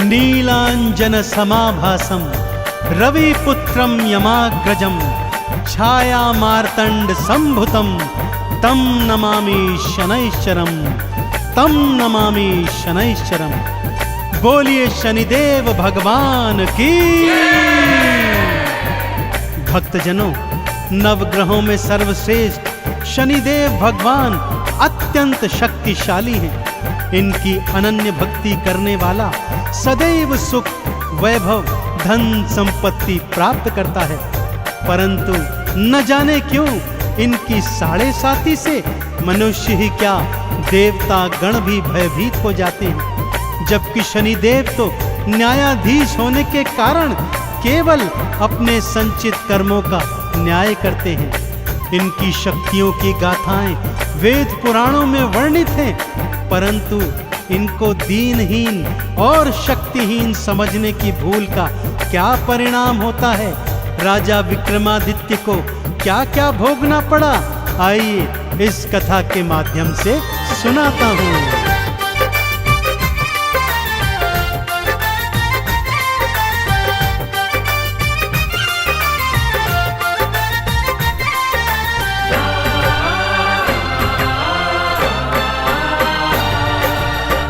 नीलांजन समाभासम रविपुत्रम यमाग्रजम छाया मार्तंड संभुतम तम नमामि शनैश्चरम, तम नमामि शनैश्चरम। बोलिए शनिदेव भगवान की। भक्तजनों, नवग्रहों में सर्वश्रेष्ठ शनिदेव भगवान अत्यंत शक्तिशाली हैं। इनकी अनन्य भक्ति करने वाला सदैव सुख, वैभव, धन संपत्ति प्राप्त करता है। परंतु न जाने क्यों इनकी साढ़े साती से मनुष्य ही क्या देवता गण भी भयभीत हो जाते हैं। जबकि शनिदेव तो न्यायाधीश होने के कारण केवल अपने संचित कर्मों का न्याय करते हैं। इनकी शक्तियों की गाथाएं वेद पुराणों में वर्णित हैं, परंतु इनको दीनहीन और शक्तिहीन समझने की भूल का क्या परिणाम होता है, राजा विक्रमादित्य को क्या क्या भोगना पड़ा, आइए इस कथा के माध्यम से सुनाता हूँ।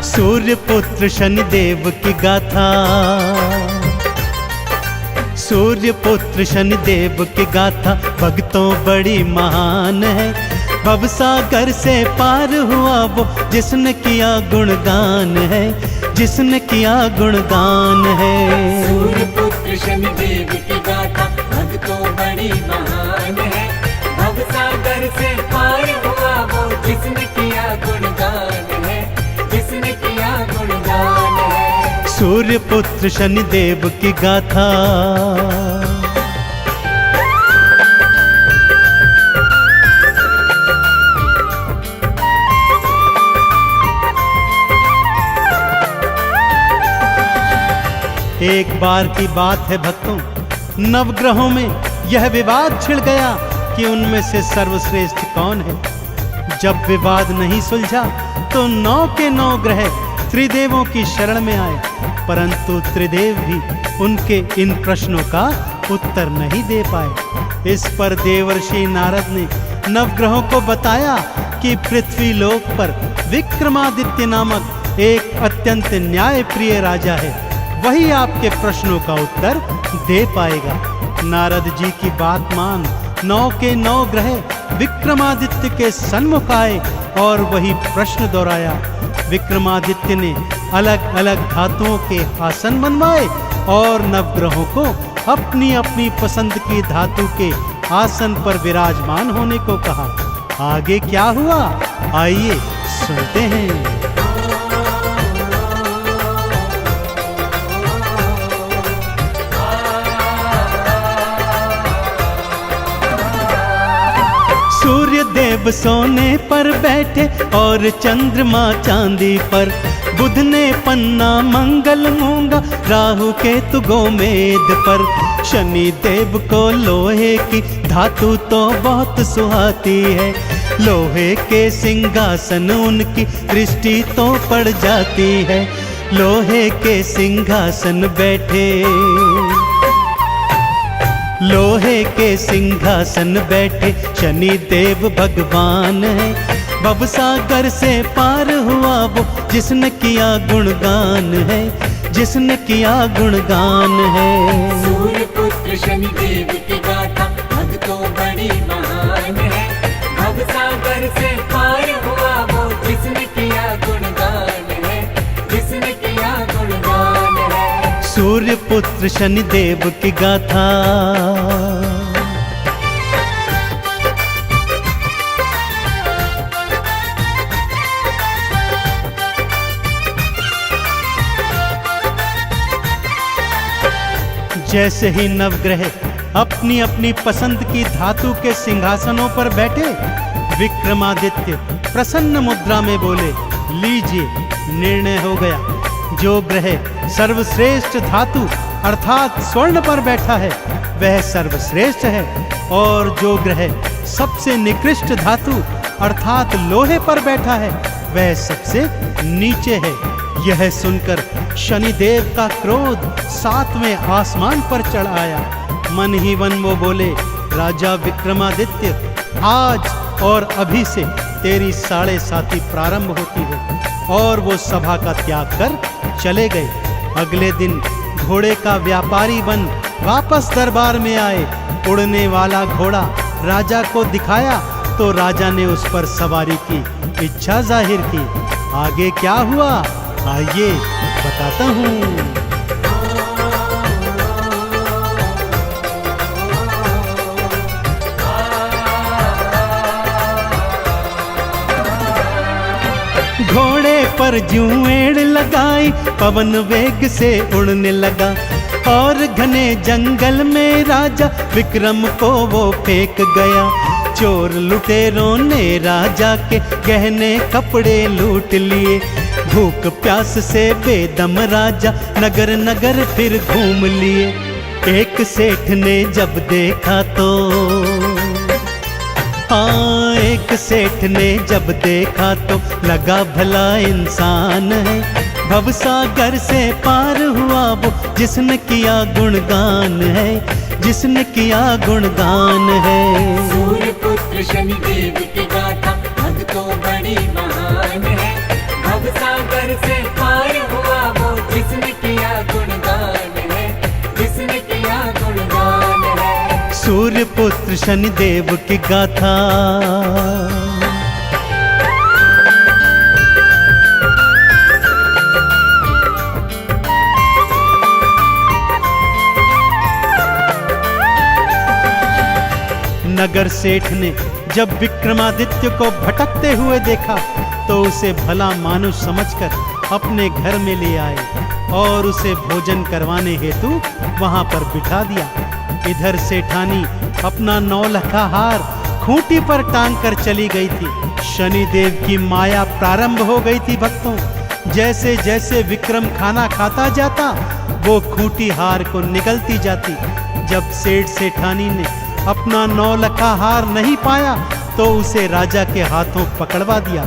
सूर्य पुत्र शनिदेव की गाथा। सूर्य पुत्र शनिदेव की गाथा भक्तों बड़ी महान है। भवसागर से पार हुआ वो जिसने किया गुणगान है, जिसने किया गुणगान है। सूर्य पुत्र शनिदेव की गाथा भक्तों बड़ी महान है। भवसागर से पार हुआ वो जिसने किया गुणगान है, जिसने किया गुणगान है। सूर्य पुत्र शनिदेव की गाथा। एक बार की बात है भक्तों, नवग्रहों में यह विवाद छिड़ गया कि उनमें से सर्वश्रेष्ठ कौन है। जब विवाद नहीं सुलझा तो 9 के 9 ग्रह त्रिदेवों की शरण में आए, परंतु त्रिदेव भी उनके इन प्रश्नों का उत्तर नहीं दे पाए। इस पर देवर्षि नारद ने नवग्रहों को बताया कि पृथ्वी लोक पर विक्रमादित्य नामक एक अत्यंत न्यायप्रिय राजा है, वही आपके प्रश्नों का उत्तर दे पाएगा। नारद जी की बात मान 9 के 9 ग्रह विक्रमादित्य के सन्मुख आए और वही प्रश्न दोहराया। विक्रमादित्य ने अलग अलग धातुओं के आसन बनवाए और नवग्रहों को अपनी अपनी पसंद की धातु के आसन पर विराजमान होने को कहा। आगे क्या हुआ, आइए सुनते हैं। सूर्य देव सोने पर बैठे और चंद्रमा चांदी पर। बुध ने पन्ना मंगल मूंगा, राहु केतु गोमेद पर। शनि देव को लोहे की धातु तो बहुत सुहाती है। लोहे के सिंहासन उनकी दृष्टि तो पड़ जाती है। लोहे के सिंहासन बैठे, लोहे के सिंहासन बैठे शनि देव भगवान है। भवसागर से पार हुआ वो जिसने किया गुणगान है, जिसने किया गुणगान है। सूर्य पुत्र शनिदेव की गाथा भक्तों बड़ी महान है। भवसागर से पार हुआ वो जिसने किया गुणगान है, जिसने किया गुणगान है। सूर्य पुत्र शनिदेव की गाथा। जैसे ही नवग्रह अपनी अपनी पसंद की धातु के सिंहासनों पर बैठे, विक्रमादित्य प्रसन्न मुद्रा में बोले, लीजिए निर्णय हो गया। जो ग्रह सर्वश्रेष्ठ धातु अर्थात स्वर्ण पर बैठा है वह सर्वश्रेष्ठ है, और जो ग्रह सबसे निकृष्ट धातु अर्थात लोहे पर बैठा है वह सबसे नीचे है। यह सुनकर शनिदेव का क्रोध 7वें आसमान पर चढ़ आया। मन ही मन वो बोले, राजा विक्रमादित्य, आज और अभी से तेरी 7.5 प्रारंभ होती है। और वो सभा का त्याग कर चले गए। अगले दिन घोड़े का व्यापारी बन वापस दरबार में आए। उड़ने वाला घोड़ा राजा को दिखाया तो राजा ने उस पर सवारी की इच्छा जाहिर की। आगे क्या हुआ, आइए बताता हूँ। घोड़े पर जुएड़ लगाई, पवन वेग से उड़ने लगा और घने जंगल में राजा विक्रम को वो फेंक गया। चोर लुटेरों ने राजा के गहने कपड़े लूट लिए। भूख प्यास से बेदम राजा नगर नगर फिर घूम लिए। एक सेठ ने जब देखा तो हाँ, एक सेठ ने जब देखा तो लगा भला इंसान है। भवसागर से पार हुआ वो जिसने किया गुणगान है, जिसने किया गुणगान है। सूर्य पुत्र शनिदेव की गाथा भक्तों बड़ी महान है। भवसागर से पार हुआ वो जिसने किया गुणगान है, जिसने किया गुणगान है। सूर्य पुत्र शनिदेव की गाथा। नगर सेठ ने जब विक्रमादित्य को भटकते हुए देखा तो उसे भला मानुष समझकर अपने घर में ले आए और उसे भोजन करवाने हेतु वहां पर बिठा दिया। इधर सेठानी अपना 9 लखा हार खूंटी पर टांग कर चली गई थी। शनिदेव की माया प्रारंभ हो गई थी भक्तों। जैसे जैसे विक्रम खाना खाता जाता वो खूंटी हार को निगलती जाती। जब सेठ सेठानी ने अपना 9 लखा हार नहीं पाया तो उसे राजा के हाथों पकड़वा दिया।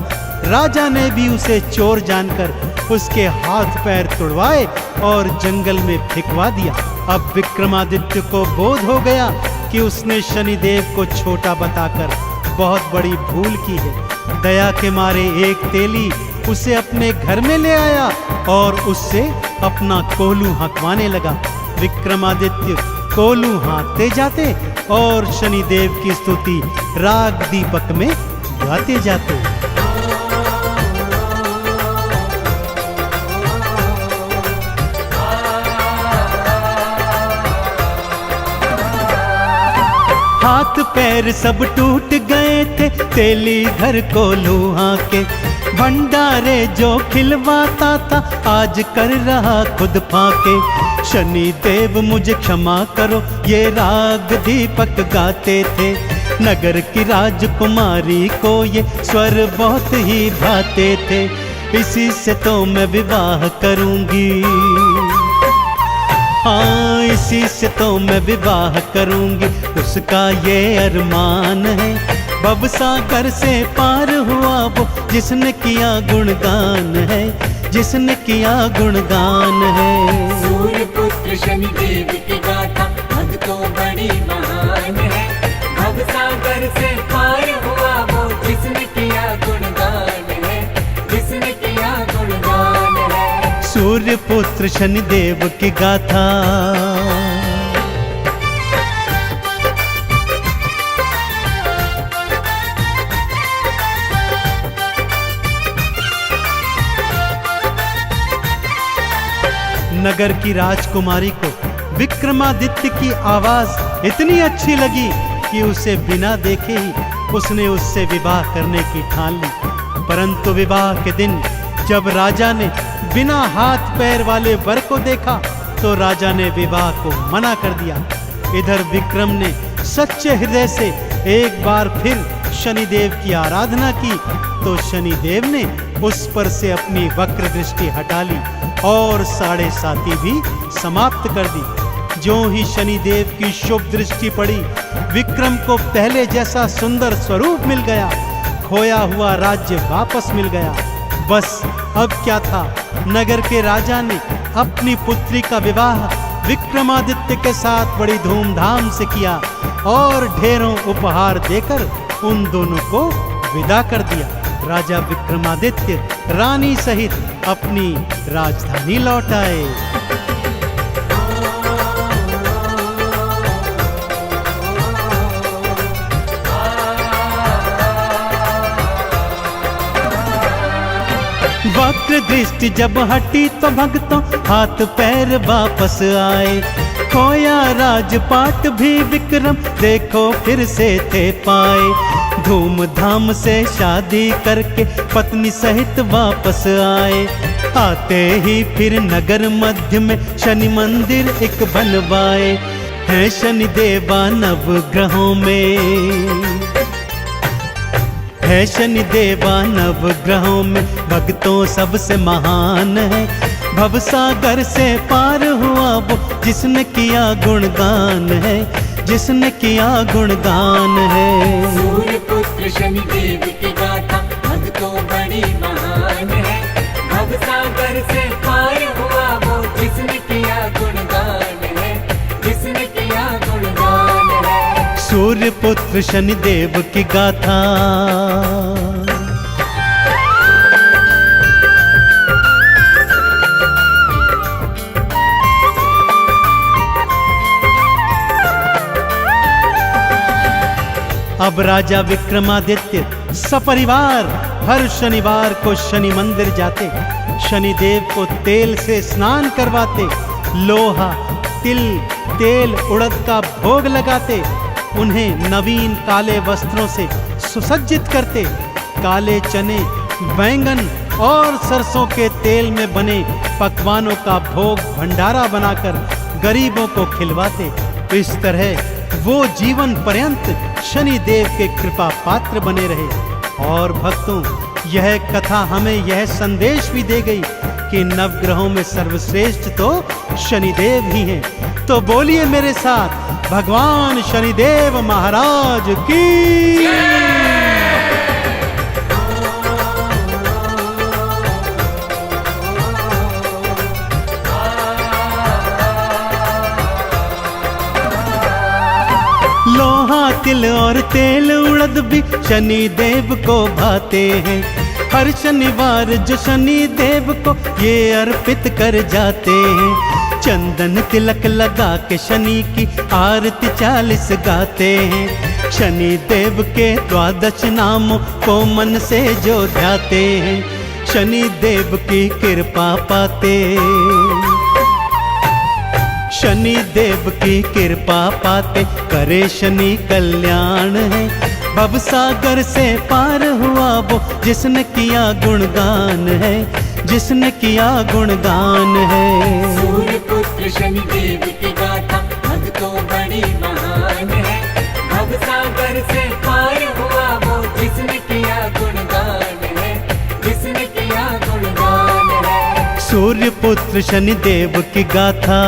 राजा ने भी उसे चोर जानकर उसके हाथ पैर तुड़वाए और जंगल में फेंकवा दिया। अब विक्रमादित्य को बोध हो गया कि उसने शनिदेव को छोटा बताकर बहुत बड़ी भूल की है। दया के मारे एक तेली उसे अपने घर में ले आया और उससे अपना कोलू हाँकवाने लगा। विक्रमादित्य कोलू हाँकते जाते और शनिदेव की स्तुति राग दीपक में गाते जाते। हाथ पैर सब टूट गए थे तेली घर कोलू हाँके। भंडारे जो खिलवाता था आज कर रहा खुद फाके। शनिदेव मुझे क्षमा करो ये राग दीपक गाते थे। नगर की राजकुमारी को ये स्वर बहुत ही भाते थे। इसी से तो मैं विवाह करूंगी, हाँ इसी से तो मैं विवाह करूंगी। उसका ये अरमान है भवसागर से पार हुआ वो जिसने किया गुणगान है, जिसने किया गुणगान है। सूर्य पुत्र शनिदेव की गाथा भक्तों बड़ी महान है। भवसागर से पार हुआ वो जिसने किया गुणगान है, जिसने किया गुणगान है। सूर्य पुत्र शनिदेव की गाथा। नगर की राजकुमारी को विक्रमादित्य की आवाज इतनी अच्छी लगी कि उसे बिना देखे ही उसने उससे विवाह करने की ठान ली। परंतु विवाह के दिन जब राजा ने बिना हाथ पैर वाले वर को देखा तो राजा ने विवाह को मना कर दिया। इधर विक्रम ने सच्चे हृदय से एक बार फिर शनिदेव की आराधना की तो शनिदेव ने उस पर से अपनी वक्र दृष्टि हटा ली और 7.5 भी समाप्त कर दी। जो ही शनिदेव की शुभ दृष्टि पड़ी विक्रम को पहले जैसा सुंदर स्वरूप मिल गया। खोया हुआ राज्य वापस मिल गया। बस अब क्या था, नगर के राजा ने अपनी पुत्री का विवाह विक्रमादित्य के साथ बड़ी धूमधाम से किया और ढेरों उपहार देकर उन दोनों को विदा कर दिया। राजा विक्रमादित्य रानी सहित अपनी राजधानी लौट आए। वक्र दृष्टि जब हटी तो भक्तों हाथ पैर वापस आए। खोया राजपाट भी विक्रम देखो फिर से थे पाए। धूमधाम से शादी करके पत्नी सहित वापस आए। आते ही फिर नगर मध्य में शनि मंदिर एक बनवाए। है शनि देवा नवग्रहों में, है शनि देवा नवग्रहों में भक्तों सबसे महान है। भवसागर से पार हुआ वो जिसने किया गुणगान है, जिसने किया गुणगान है। सूर्य पुत्र शनि देव की गाथा भक्तों बड़ी महान है। भवसागर से पार हुआ वो जिसने किया गुणगान है, जिसने किया गुणगान है। सूर्य पुत्र शनि देव की गाथा। अब राजा विक्रमादित्य सपरिवार हर शनिवार को शनि मंदिर जाते, शनि देव को तेल से स्नान करवाते, लोहा तिल तेल उड़द का भोग लगाते, उन्हें नवीन काले वस्त्रों से सुसज्जित करते, काले चने बैंगन और सरसों के तेल में बने पकवानों का भोग भंडारा बनाकर गरीबों को खिलवाते। इस तरह वो जीवन पर्यंत शनि देव के कृपा पात्र बने रहे। और भक्तों, यह कथा हमें यह संदेश भी दे गई कि नवग्रहों में सर्वश्रेष्ठ तो शनिदेव ही हैं। तो बोलिए मेरे साथ, भगवान शनिदेव महाराज की। लोहा तिल और तेल उड़द भी शनि देव को भाते हैं। हर शनिवार जो शनि देव को ये अर्पित कर जाते हैं। चंदन तिलक लगा के शनि की आरती 40 गाते हैं। शनि देव के 12 नामों को मन से जो ध्याते हैं, शनि देव की कृपा पाते, शनि देव की कृपा पाते करे शनि कल्याण है। भवसागर से पार हुआ वो जिसने किया गुणगान है, जिसने किया गुणगान है। सूर्य पुत्र शनि देव की गाथा भक्तों बड़ी महान है। भवसागर से पार हुआ वो जिसने किया गुणगान है, जिसने किया गुणगान है। सूर्य पुत्र शनि देव की गाथा।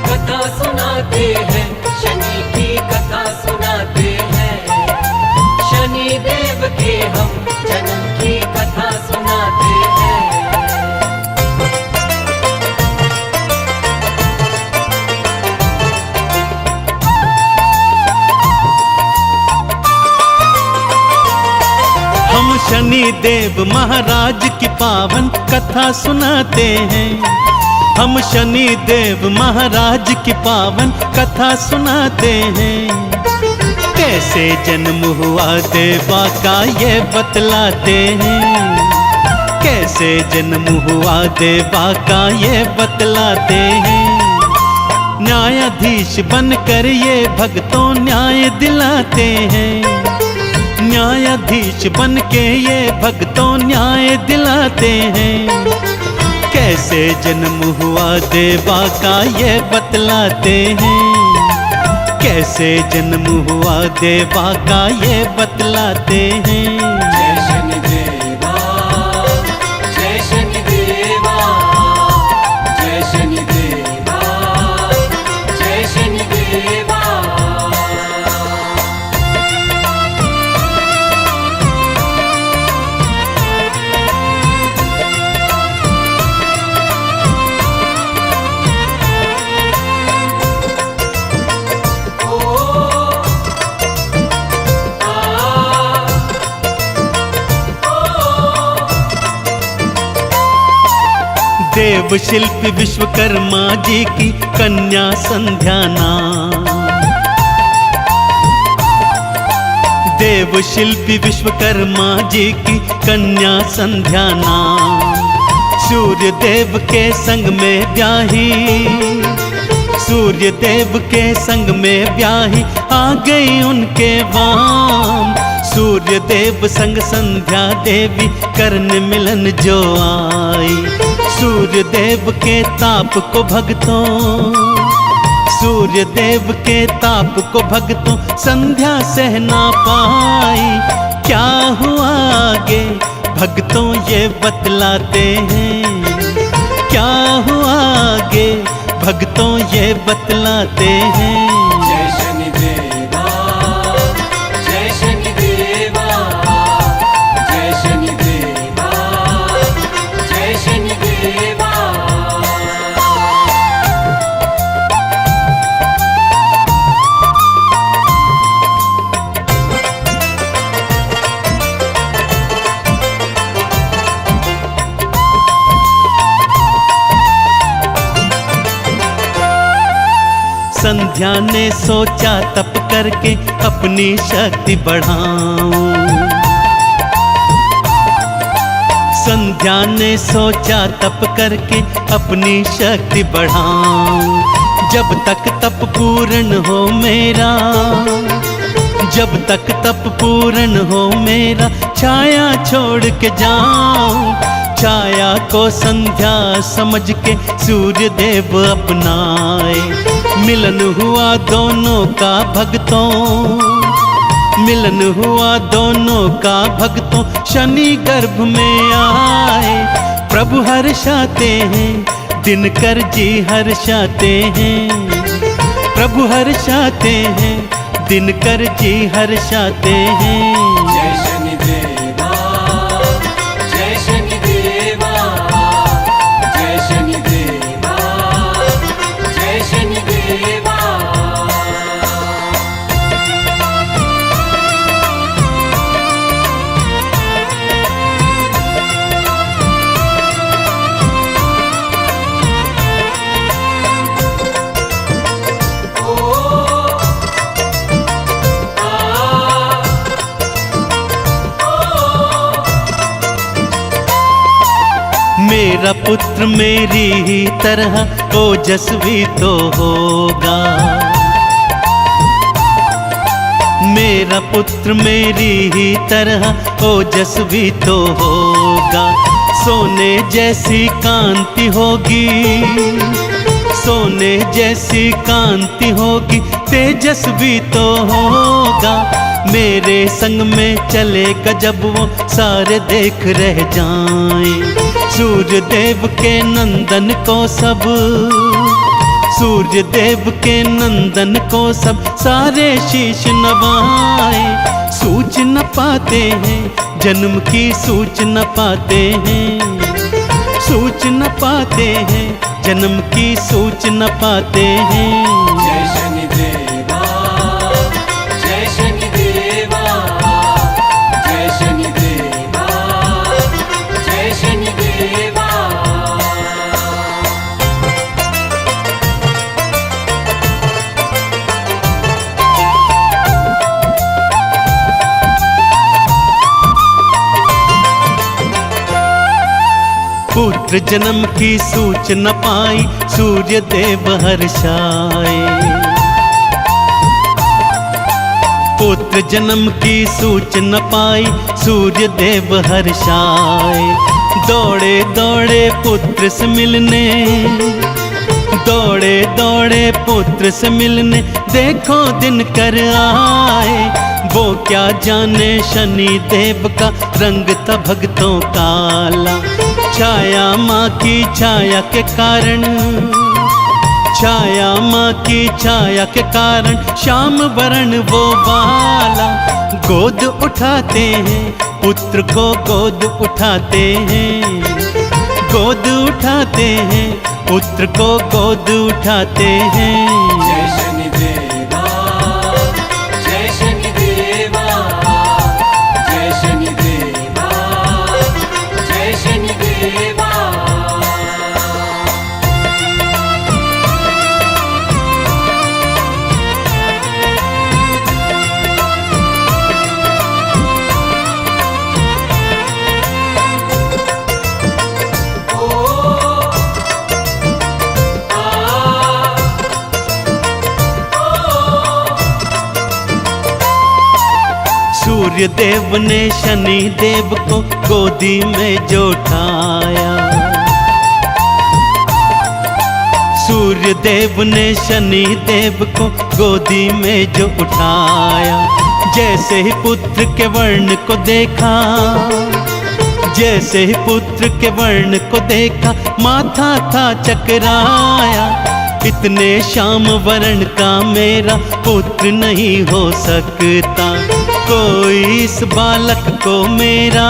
कथा सुनाते हैं शनि की, कथा सुनाते हैं शनि देव के हम जन्म की कथा सुनाते हैं। हम शनि देव महाराज की पावन कथा सुनाते हैं। हम शनि देव महाराज की पावन कथा सुनाते हैं। कैसे जन्म हुआ देवा का ये बतलाते हैं। कैसे जन्म हुआ देवा का ये बतलाते हैं। न्यायाधीश बनकर ये भक्तों न्याय दिलाते हैं। न्यायाधीश बनके ये भक्तों न्याय दिलाते हैं। कैसे जन्म हुआ देवा का ये बतलाते हैं। कैसे जन्म हुआ देवा का ये बतलाते हैं। जय शनि देव शिल्पी विश्वकर्मा जी की कन्या संध्या नाम। देव शिल्पी विश्वकर्मा जी की कन्या संध्या नाम। सूर्य देव के संग में ब्याही, सूर्य देव के संग में ब्याही आ गई उनके वाम। सूर्य देव संग संध्या देवी करने मिलन जो आई। सूर्य देव के ताप को भक्तों, सूर्य देव के ताप को भक्तों संध्या सह ना पाई। क्या हुआ आगे भक्तों ये बतलाते हैं, क्या हुआ आगे भक्तों ये बतलाते हैं। जय शनिदेवा, जय शनिदेवा, जय शनिदेवा, जय शनिदेवा। संध्या ने सोचा तप करके अपनी शक्ति बढ़ाऊं। संध्या ने सोचा तप करके अपनी शक्ति बढ़ाऊं। जब तक तप पूर्ण हो मेरा, जब तक तप पूर्ण हो मेरा, छाया छोड़ के जाऊं। छाया को संध्या समझ के सूर्य देव अपनाए। मिलन हुआ दोनों का भक्तों, मिलन हुआ दोनों का भक्तों, शनि गर्भ में आए। प्रभु हर्षाते हैं, दिनकर जी हर्षाते हैं। प्रभु हर्षाते हैं, दिनकर जी हर्षाते हैं। जय शनिदेवा, जय शनिदेवा, जय शनिदेवा, जय शनिदेवा। मेरा पुत्र मेरी ही तरह ओजस्वी तो होगा। मेरा पुत्र मेरी ही तरह ओजस्वी तो होगा। सोने जैसी कांति होगी, सोने जैसी कांति होगी, तेजस्वी तो होगा। मेरे संग में चलेगा जब वो सारे देख रह जाएं। सूर्य देव के नंदन को सब, सूर्य देव के नंदन को सब सारे शीश नवाए। सूच न पाते हैं जन्म की, सूच न पाते हैं, सूच न पाते हैं जन्म की, सूच न पाते हैं। जय शनिदेवा, जय शनिदेवा, जय शनिदेवा, जय शनिदेवा। पुत्र जन्म की सूच न पाई, सूर्य देव हर्षाए। पुत्र जन्म की सूच न पाई, सूर्य देव हर्षाए। दौड़े दौड़े पुत्र से मिलने, दौड़े दौड़े पुत्र से मिलने, देखो दिन कर आए। वो क्या जाने शनि देव का रंग था भक्तों काला। छाया माँ की छाया के कारण, छाया माँ की छाया के कारण, श्याम वरण वो बाला। गोद उठाते हैं पुत्र को, गोद उठाते हैं, गोद उठाते हैं पुत्र को, गोद उठाते हैं। जय शनिदेवा, जय शनिदेवा, जय शनिदेवा, जय शनिदेवा। सूर्य देव ने शनि देव को गोदी में जो उठाया, सूर्य देव ने शनि देव को गोदी में जो उठाया। जैसे ही पुत्र के वर्ण को देखा, जैसे ही पुत्र के वर्ण को देखा, माथा था चकराया। इतने श्याम वर्ण का मेरा पुत्र नहीं हो सकता, कोई इस बालक को मेरा,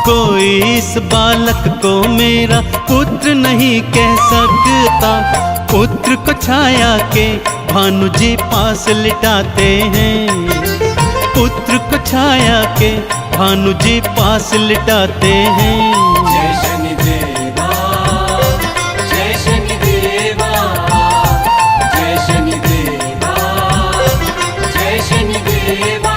कोई इस बालक को मेरा पुत्र नहीं कह सकता। पुत्र को छाया के भानु जी पास लिटाते हैं, पुत्र को छाया के भानु जी पास लिटाते हैं। जय शनिदेवा, जय शनिदेवा, जय शनिदेवा, जय शनिदेवा।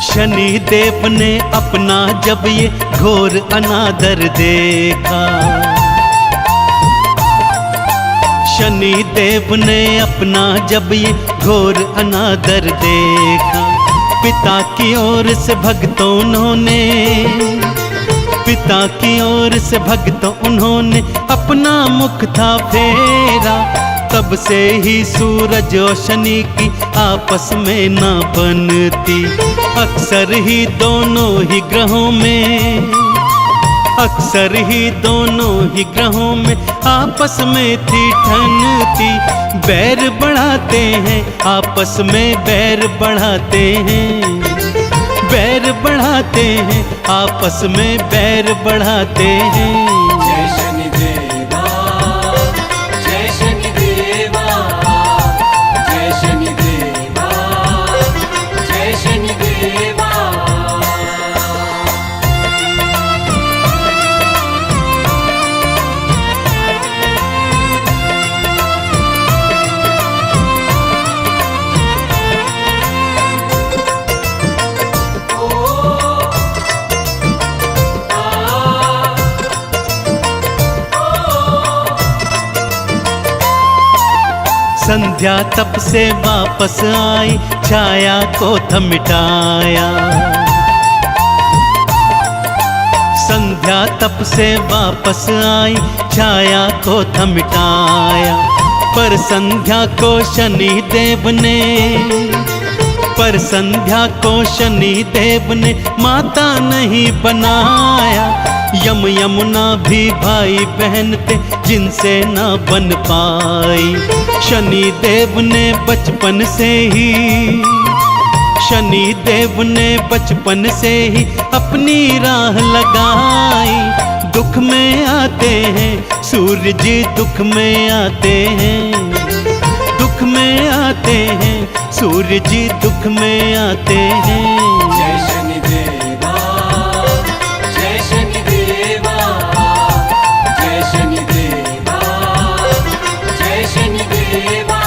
शनि देव ने अपना जब ये घोर अनादर देखा, शनि देव ने अपना जब ये घोर अनादर देखा। पिता की ओर से भक्तों उन्होंने, पिता की ओर से भक्तों उन्होंने अपना मुख था फेरा। तब से ही सूरज और शनि की आपस में ना बनती, अक्सर ही दोनों ही ग्रहों में, अक्सर ही दोनों ही ग्रहों में आपस में थी ठनती। बैर बढ़ाते हैं आपस में, बैर बढ़ाते हैं, बैर बढ़ाते हैं आपस में, बैर बढ़ाते हैं। जय शनिदेवा, जय शनिदेवा, जय शनिदेवा, जय शनिदेवा। संध्या तप से वापस आई, छाया को था मिटाया। संध्या तप से वापस आई, छाया को था मिटाया। पर संध्या को शनि देव ने, पर संध्या को शनि देव ने माता नहीं बनाया। यम यमुना भी भाई बहन थे जिनसे ना बन पाई। शनि देव ने बचपन से ही, शनि देव ने बचपन से ही अपनी राह लगाई। दुख में आते हैं सूर्य जी, दुख में आते हैं, दुख में आते हैं सूर्य जी, दुख में आते हैं। जय शनिदेवा, जय शनिदेवा, जय शनिदेवा, जय शनिदेवा।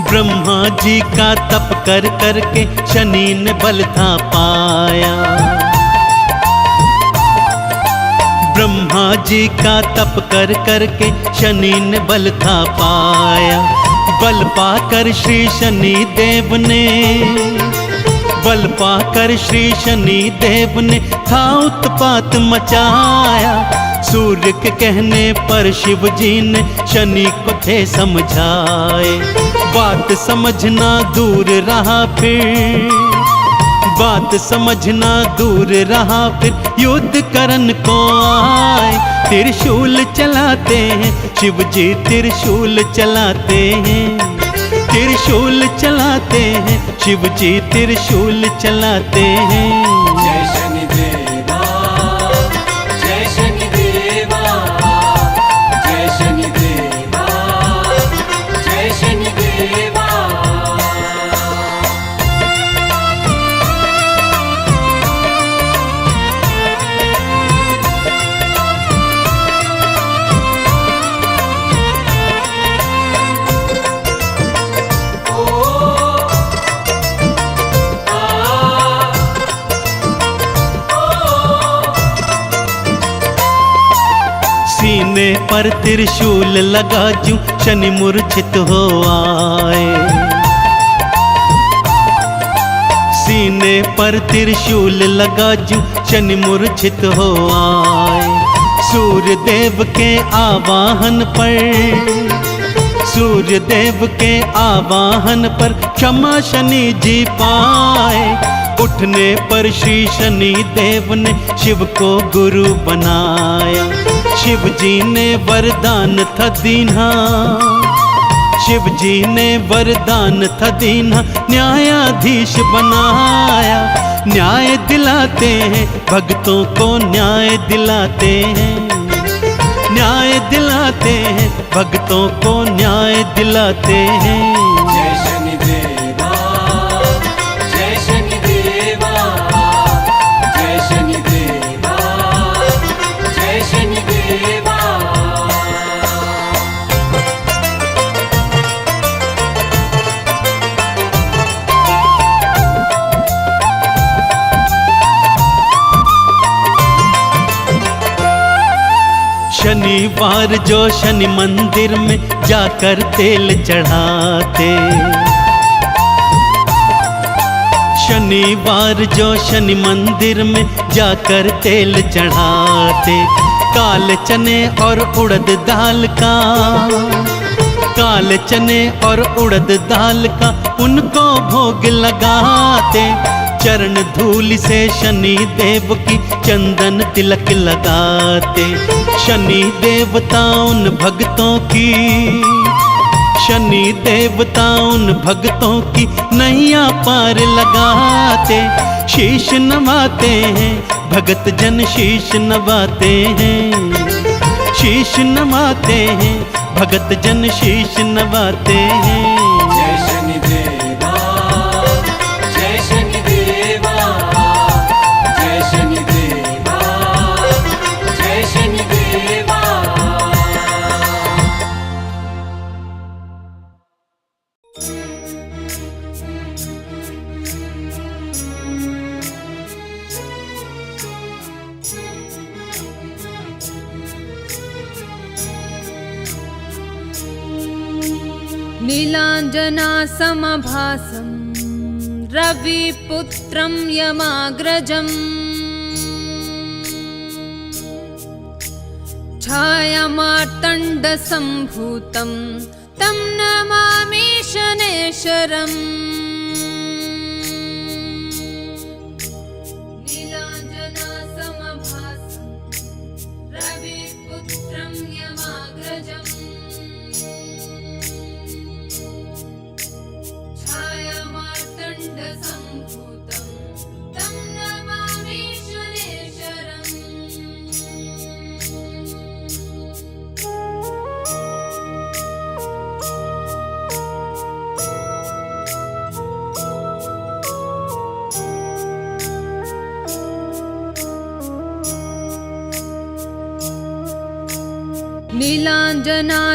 ब्रह्मा जी का तप कर करके शनि ने बल था पाया। ब्रह्मा जी का तप कर करके शनि ने बल था पाया। बल पाकर श्री शनि देव ने, बल पाकर श्री शनि देव ने था उत्पात मचाया। सूर्य के कहने पर शिव जी ने शनि को थे समझाए। बात समझना दूर रहा फिर, बात समझना दूर रहा फिर युद्ध करन को आए। त्रिशूल चलाते हैं शिव जी, त्रिशूल चलाते हैं, त्रिशूल चलाते हैं शिव जी, त्रिशूल चलाते हैं। जय शनिदेवा, जय शनिदेवा, जय शनिदेवा, जय शनिदेवा। उठने पर त्रिशूल लगा जूं शनि मूर्छित हो आए। सीने पर त्रिशूल लगा जूं शनि मूर्छित हो आए। सूर्य देव के आवाहन पर, सूर्य देव के आवाहन पर क्षमा शनि जी पाए। उठने पर श्री शनि देव ने शिव को गुरु बनाया। शिव जी ने वरदान था दीन्हा, शिव जी ने वरदान था दीन्हा, न्यायाधीश बनाया। न्याय दिलाते हैं भक्तों को, न्याय दिलाते हैं, न्याय दिलाते हैं भक्तों को, न्याय दिलाते हैं। जय शनिदेवा, जय शनिदेवा, जय शनिदेवा, जय शनिदेवा। शनिवार जो शनि मंदिर में जाकर तेल चढ़ाते, शनिवार जो शनि मंदिर में जाकर तेल चढ़ाते। काले चने और उड़द दाल का, काले चने और उड़द दाल का उनको भोग लगाते। चरण धूलि से शनि देव की चंदन तिलक लगाते। शनि देवता उन भक्तों की, शनि देवता उन भक्तों की नैया पार लगाते। शीश नवाते हैं भगत जन, शीश नवाते हैं, शीश नवाते हैं भगत जन, शीश नवाते हैं। जय शनिदेवा, जय शनिदेवा, जय शनिदेवा, जय शनिदेवा। नीलाञ्जनासमभासं रविपुत्रं यमाग्रजम् छायामार्तण्डसम्भूतं तं नमामि शनेश्वरम्। नीलाञ्जनासमभासं रविपुत्रं यमाग्रजम् छायामार्तण्डसम्भूतं तं नमामि शनेश्वरम्।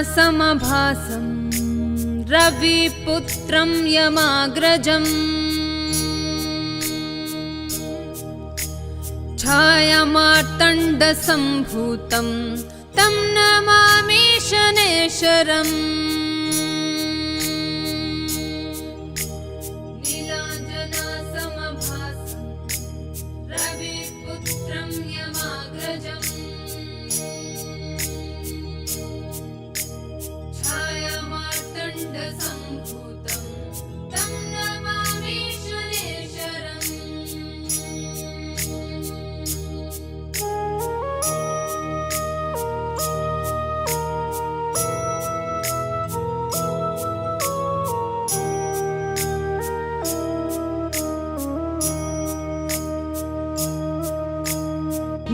नीलाञ्जनासमभासं रविपुत्रं यमाग्रजम् छायामार्तण्डसम्भूतं तं नमामि शनेश्वरम्। नीलाञ्जनासमभासं रविपुत्रं यमाग्रजम् छायामार्तण्डसम्भूतं तं नमामि शनेश्वरम्।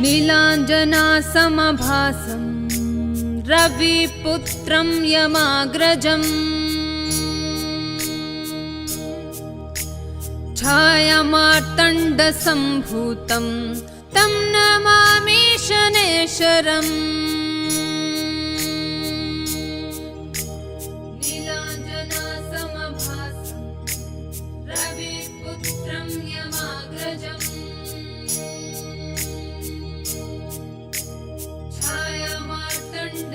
नीलाञ्जनासमभासं रविपुत्रं यमाग्रजम् छायामार्तण्डसम्भूतं तं नमामि शनेश्वरम्। नीलाञ्जनासमभासं रविपुत्रं यमाग्रजम् छायामार्तण्ड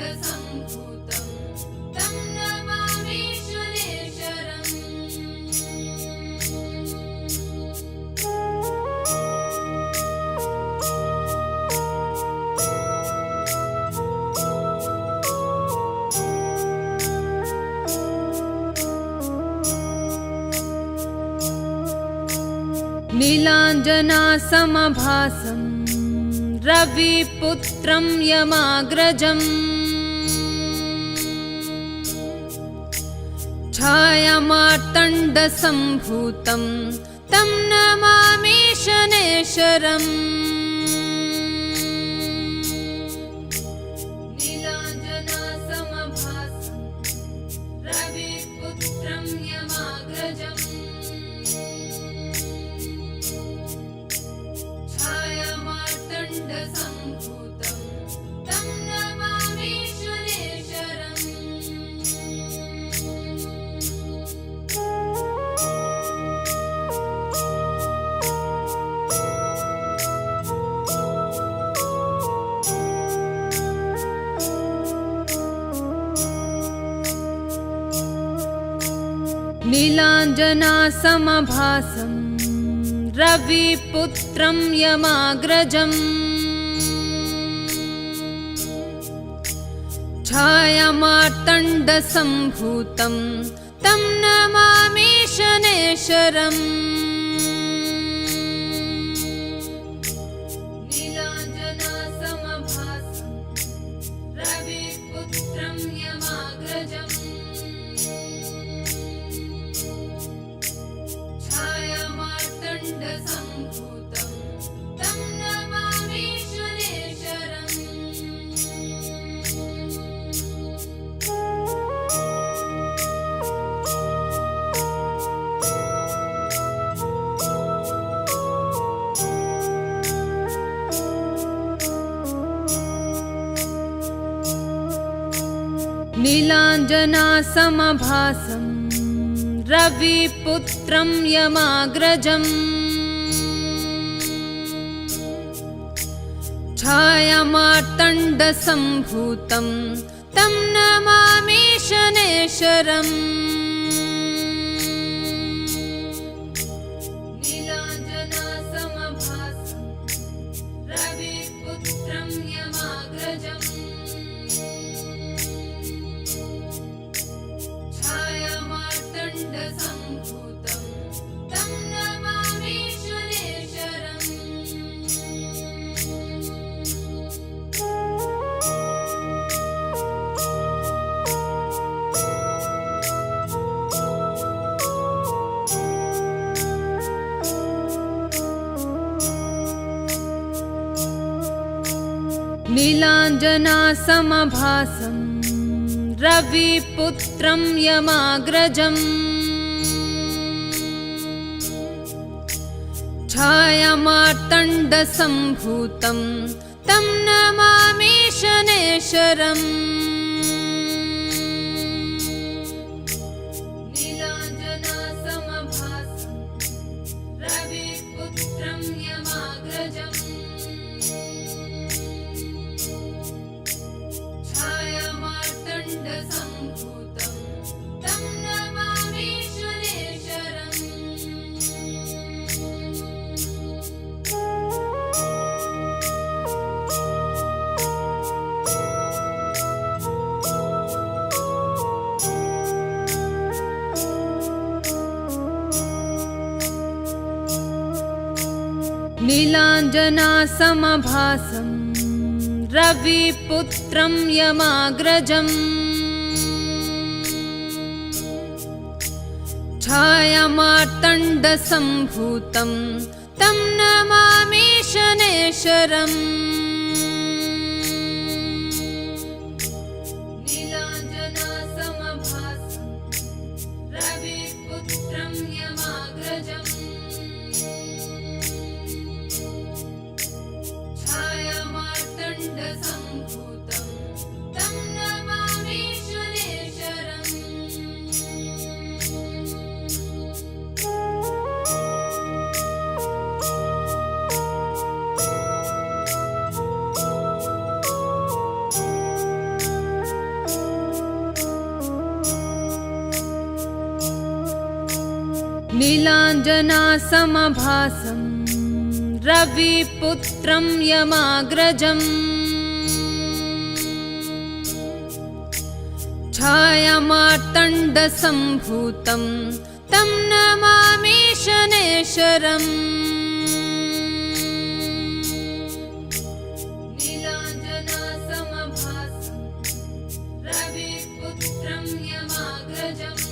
नीलाञ्जनासमभासं रविपुत्रं यमाग्रजम् छायामार्तण्डसम्भूतं तं नमामि शनैश्वरम् नीलाञ्जनासमभासं रविपुत्रं यमाग्रजम् छायामार्तण्डसम्भूतं तं नमामि शनैश्वरम् नीलाञ्जनासमभासं रविपुत्रं यमाग्रजम् छायामार्तण्डसम्भूतं तं नमामि शनैश्वरम् नीलाञ्जनासमभासं रविपुत्रं यमाग्रजम् छायामार्तण्डसम्भूतं तं नमामि शनैश्वरम् नीलाञ्जनासमभासं रविपुत्रं यमाग्रजम् छायामार्तण्डसम्भूतं तं नमामि शनैश्वरम् नीलाञ्जनासमभासं रविपुत्रं यमाग्रजम् छायामार्तण्डसम्भूतं तं नमामि शनैश्वरम् नीलाञ्जनासमभासं रविपुत्रं यमाग्रजम् छायामार्तण्डसम्भूतं तं नमामि शनैश्वरम् नीलाञ्जनासमभासं रविपुत्रं यमाग्रजम् छायामार्तण्डसम्भूतं तं नमामि शनैश्वरम् नीलाञ्जनासमभासं रविपुत्रं यमाग्रजम् छायामार्तण्डसम्भूतं तं नमामि शनैश्वरम् नीलाञ्जनासमभासं रविपुत्रं यमाग्रजम् छायामार्तण्डसम्भूतं तं नमामि शनैश्वरम् नीलाञ्जनासमभासं रविपुत्रं यमाग्रजम् छायामार्तण्डसम्भूतं तं नमामि शनैश्वरम् नीलाञ्जनासमभासं रविपुत्रं यमाग्रजम्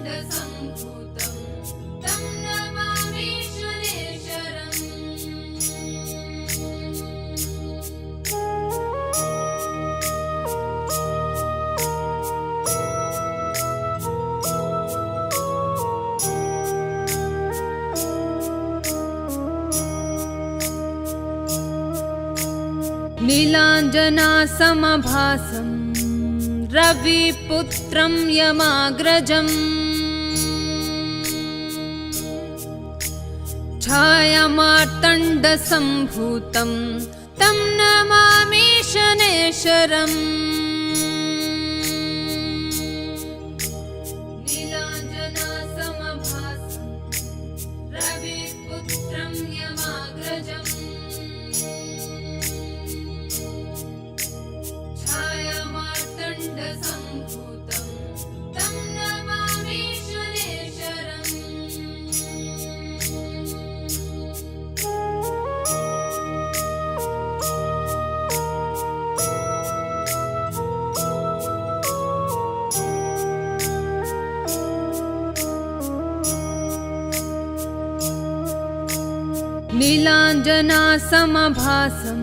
छायामार्तण्डसम्भूतं तं नमामि शनैश्वरम् नीलाञ्जनासमभासं रविपुत्रं यमाग्रजम् छायामार्तण्डसम्भूतं तं नमामि शनैश्वरम् नीलाञ्जनासमभासं रविपुत्रं यमाग्रजम् छायामार्तण्डसम्भूतं तं नमामि शनैश्वरम् नीलाञ्जनासमभासं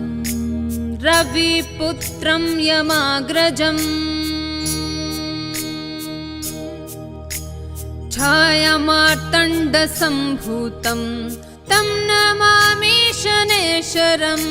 रविपुत्रं यमाग्रजम् छायामार्तण्डसम्भूतं तं नमामि शनैश्वरम्